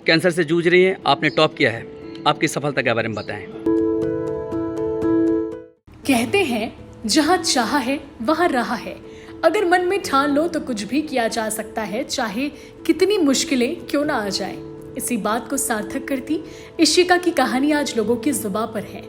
Cancer से जूझ रही हैं, आपने टॉप किया है, आपकी सफलता के बारे में बताएं। कहते हैं जहाँ चाहा है वहाँ रहा है। अगर मन में ठान लो तो कुछ भी किया जा सकता है, चाहे कितनी मुश्किलें क्यों ना आ जाए। इसी बात को सार्थक करती इशिका की कहानी आज लोगों की जुबां पर है।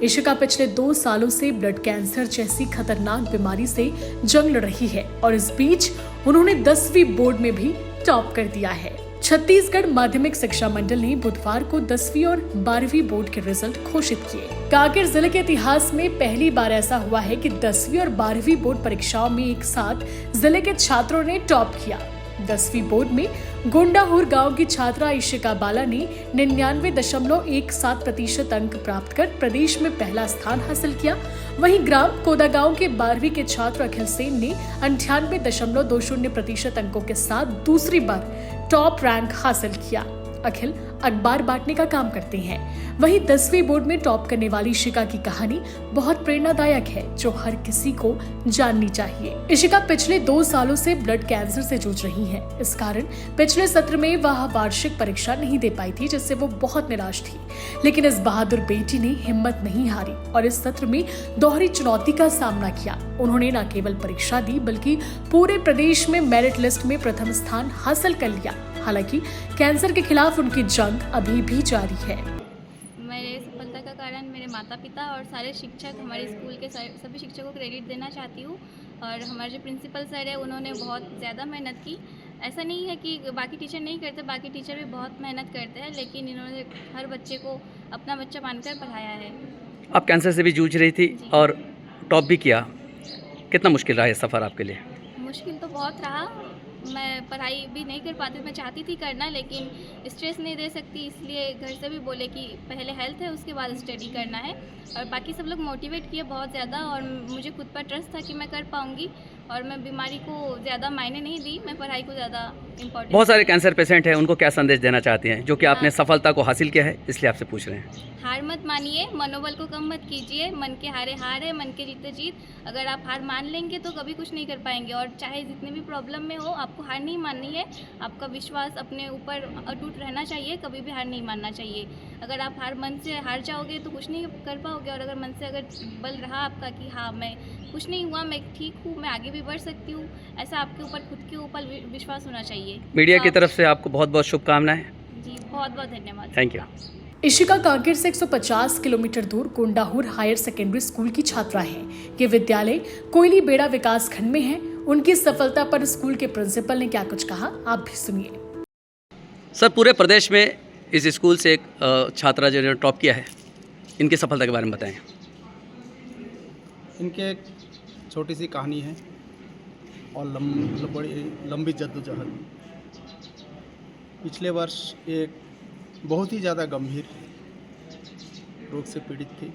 इशिका पिछले 2 सालों से ब्लड कैंसर जैसी खतरनाक बीमारी से जंग लड़ रही है और इस बीच उन्होंने 10वीं बोर्ड में भी टॉप कर दिया है। छत्तीसगढ़ माध्यमिक शिक्षा मंडल ने बुधवार को 10वीं और 12वीं बोर्ड के रिजल्ट घोषित किए। कांकेर जिले के इतिहास में पहली बार ऐसा हुआ है कि 10वीं और 12वीं बोर्ड परीक्षाओं में एक साथ जिले के छात्रों ने टॉप किया। 10वीं बोर्ड में गोंडाहुर गांव की छात्रा इशिका बाला ने 99.17% अंक प्राप्त कर प्रदेश में पहला स्थान हासिल किया। वहीं ग्राम कोदागांव के 12वीं के छात्र अखिल सेन ने 98.20% अंकों के साथ दूसरी बार टॉप रैंक हासिल किया। अखिल अखबार बांटने का काम करते हैं। वहीं 10वीं बोर्ड में टॉप करने वाली इशिका की कहानी बहुत प्रेरणादायक है, जो हर किसी को जाननी चाहिए। इशिका पिछले 2 सालों से ब्लड कैंसर से जूझ रही है। इस कारण पिछले सत्र में वह वार्षिक परीक्षा नहीं दे पाई थी, जिससे वो बहुत निराश थी। लेकिन इस बहादुर बेटी ने हिम्मत नहीं हारी और इस सत्र में दोहरी चुनौती का सामना किया। उन्होंने न केवल परीक्षा दी बल्कि पूरे प्रदेश में मेरिट लिस्ट में प्रथम स्थान हासिल कर लिया। हालांकि कैंसर के खिलाफ उनकी जंग अभी भी जारी है। मेरे सफलता का कारण मेरे माता पिता और सारे शिक्षक, हमारे स्कूल के सभी शिक्षकों को क्रेडिट देना चाहती हूँ। और हमारे जो प्रिंसिपल सर है उन्होंने बहुत ज़्यादा मेहनत की। ऐसा नहीं है कि बाकी टीचर नहीं करते, बाकी टीचर भी बहुत मेहनत करते हैं, लेकिन इन्होंने हर बच्चे को अपना बच्चा मानकर पढ़ाया है। आप कैंसर से भी जूझ रही थी और टॉप भी किया, कितना मुश्किल रहा ये सफ़र आपके लिए? मुश्किल तो बहुत रहा। मैं पढ़ाई भी नहीं कर पाती, मैं चाहती थी करना, लेकिन स्ट्रेस नहीं दे सकती, इसलिए घर से भी बोले कि पहले हेल्थ है उसके बाद स्टडी करना है। और बाकी सब लोग मोटिवेट किए बहुत ज़्यादा और मुझे खुद पर ट्रस्ट था कि मैं कर पाऊँगी। और मैं बीमारी को ज़्यादा मायने नहीं दी, मैं पढ़ाई को ज़्यादा इम्पोर्टेंट। बहुत सारे कैंसर पेशेंट हैं, उनको क्या संदेश देना चाहते हैं, जो कि आपने सफलता को हासिल किया है, इसलिए आपसे पूछ रहे हैं? हार मत मानिए, मनोबल को कम मत कीजिए। मन के हारे हार है, मन के जीते जीत। अगर आप हार मान लेंगे तो कभी कुछ नहीं कर पाएंगे। और चाहे जितने भी प्रॉब्लम में हो, आपको हार नहीं माननी है। आपका विश्वास अपने ऊपर अटूट रहना चाहिए, कभी भी हार नहीं मानना चाहिए। अगर आप मन से हार जाओगे तो कुछ नहीं कर पाओगे। और अगर मन से अगर बल रहा आपका कि हाँ मैं कुछ नहीं हुआ, मैं ठीक हूँ, मैं आगे भी बढ़ सकती हूँ, ऐसा आपके ऊपर खुद के ऊपर विश्वास होना चाहिए। मीडिया की तरफ से आपको बहुत बहुत शुभकामनाएं। जी बहुत बहुत धन्यवाद। Thank you. इशिका कांकेर से 150 किलोमीटर दूर गोंडाहुर हायर सेकेंडरी स्कूल की छात्रा है। ये विद्यालय कोयली बेड़ा विकास खंड में है। उनकी सफलता पर स्कूल के प्रिंसिपल ने क्या कुछ कहा, आप भी सुनिए। सर, पूरे प्रदेश में इस स्कूल से एक छात्रा जो टॉप किया है, इनकी सफलता के बारे में बताएं। इनके एक छोटी सी कहानी है और बड़ी लंबी जद्दोजहद। पिछले वर्ष एक बहुत ही ज़्यादा गंभीर रोग से पीड़ित थी।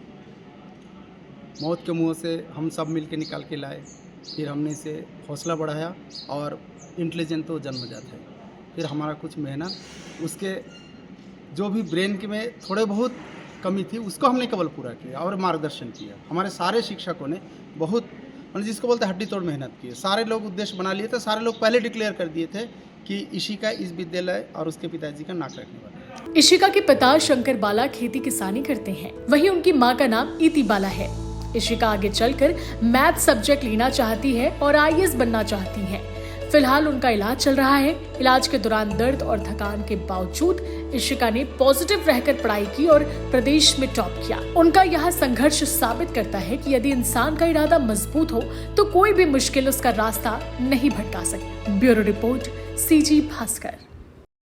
मौत के मुंह से हम सब मिलकर निकाल के लाए। फिर हमने इसे हौसला बढ़ाया और इंटेलिजेंट तो जन्मजात है। फिर हमारा कुछ मेहनत, उसके जो भी ब्रेन के में थोड़े बहुत कमी थी उसको हमने केवल पूरा किया और मार्गदर्शन किया। हमारे सारे शिक्षकों ने बहुत, मतलब जिसको बोलते हैं हड्डी तोड़ मेहनत की। सारे लोग उद्देश्य बना लिए थे, सारे लोग पहले डिक्लेयर कर दिए थे कि इशिका इस विद्यालय और उसके पिताजी का नाक रखने वाला है। इशिका के पिता शंकर बाला खेती किसानी करते हैं, वहीं उनकी मां का नाम इति बाला है। इशिका आगे चलकर मैथ सब्जेक्ट लेना चाहती है और IAS बनना चाहती है। फिलहाल उनका इलाज चल रहा है। इलाज के दौरान दर्द और थकान के बावजूद इशिका ने पॉजिटिव रहकर पढ़ाई की और प्रदेश में टॉप किया। उनका यह संघर्ष साबित करता है कि यदि इंसान का इरादा मजबूत हो तो कोई भी मुश्किल उसका रास्ता नहीं भटका सकती। Bureau report, CG Bhaskar.